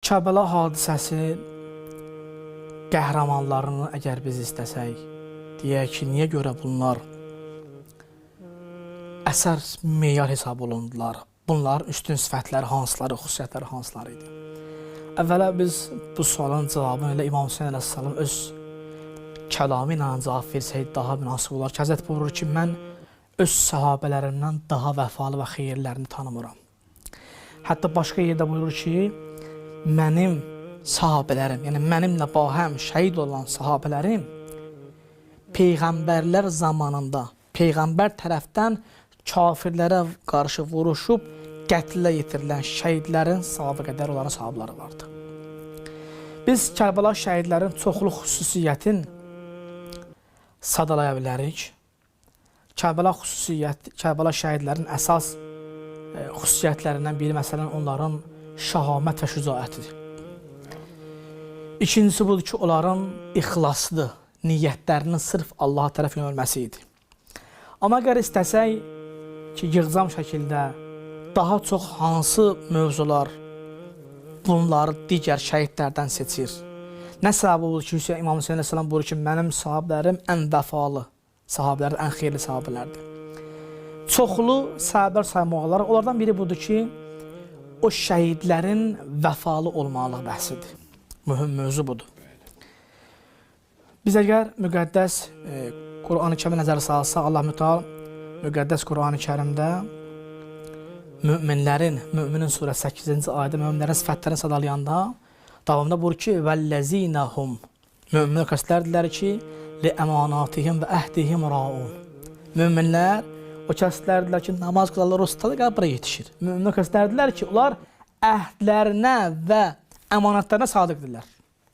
Kərbəla hadisəsi qəhrəmanlarını əgər biz istəsək, deyək ki, niyə görə bunlar əsər meyar hesab olundular? Bunların üstün sifətləri hansıları, xüsusiyyətləri hansıları idi? Əvvəla biz bu sualın cavabını elə İmam Hüseyin əleyhissalam öz kəlamı ilə cavab versəydi daha münasib olar ki, Həzrət buyurur ki, mən öz səhabələrimdən daha vəfalı və xeyirlərini tanımıram. Hətta başqa yerdə buyurur ki, mənim sahabələrim, yəni mənimlə bahəm şəhid olan sahabələrim Peyğəmbərlər zamanında Peyğəmbər tərəfdən kafirlərə qarşı vuruşub qətlə yetirilən şəhidlərin savabı qədər onların sahabları vardı. Biz Kərbəla şəhidlərin çoxlu xüsusiyyətin sadalaya bilərik. Kərbəla şəhidlərin əsas xüsusiyyətlərindən biri məsələn onların şəhamət və şücaətidir. İkincisi budur ki, onların ixlaslı, niyyətlərinin sırf Allaha tərəf yönəlməsi idi. Amma əgər istəsək ki, yığcam şəkildə daha çox hansı mövzular bunları digər şəhidlərdən seçir? Nə səbəb olur ki, İmam Hüseyin əleyhissalam buyurur ki, mənim sahabələrim ən vəfalı sahabələrdir, ən xeyirli sahabələrdir. Çoxlu səbəblər saymaq olar. Onlardan biri budur ki, o şəhidlərin vəfalı olmalı bəhsidir. Mühüm mövzu budur. Biz əgər müqəddəs Qur'an-ı Kərimə nəzər salsaq, Allah Mütəala müqəddəs Qur'an-ı Kərimdə Müminin surəsi 8-ci ayədə möminlərin sifətlərini sadalayanda davamında buyurur ki, vəlləzinəhum möminlər kəslərdirlər ki, liəmanatihim və əhdihim raun. Möminlər o kəslərdirlər ki, namaz qılarlar, o stadı qəbra yetişir. Möminlər kəslərdirlər ki, onlar əhdlərinə və əmanətlərinə sadiqdirlər,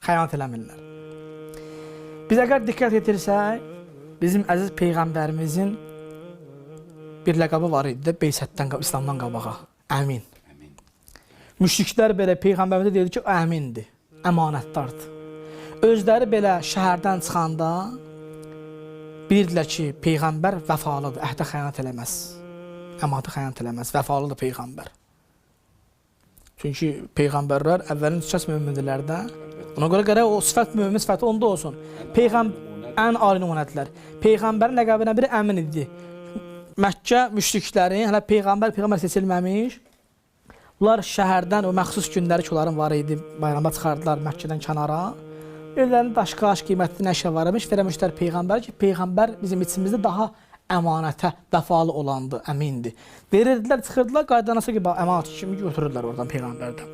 xəyanət eləmirlər. Biz əgər diqqət etirsək, bizim əziz Peyğəmbərimizin bir ləqabı var idi də, Beysətdən, İslamdan qabağa, əmin. Müşriklər belə Peyğəmbərimizə deyildi ki, o əmindir, əmanətdardır. Özləri belə şəhərdən çıxanda bilirdilər ki, Peyğəmbər vəfalıdır, əhdə xəyanət eləməz, əmanətə xəyanət eləməz, vəfalıdır Peyğəmbər. Çünki Peyğəmbərlər əvvəlin üç mömindirlər də, ona görə gərək o sifət mömin sifəti onda olsun. Ən ali nümunədirlər. Peyğəmbərin ləqəbindən biri əmin idi. Məkkə müşrikləri, hələ Peyğəmbər seçilməmiş, bunlar şəhərdən o məxsus günləri ki, onların var idi, bayrama çıxardılar Məkkədən kənara. Özlərinin daşqaş qiymətli nəşə var imiş, verəmişlər Peyğəmbər ki, Peyğəmbər bizim içimizdə daha əmanətə vəfalı olandı, əmindir. Verirdilər, çıxırdılar, qaydanası kimi əmanət kimi götürürlər oradan Peyğəmbərdən.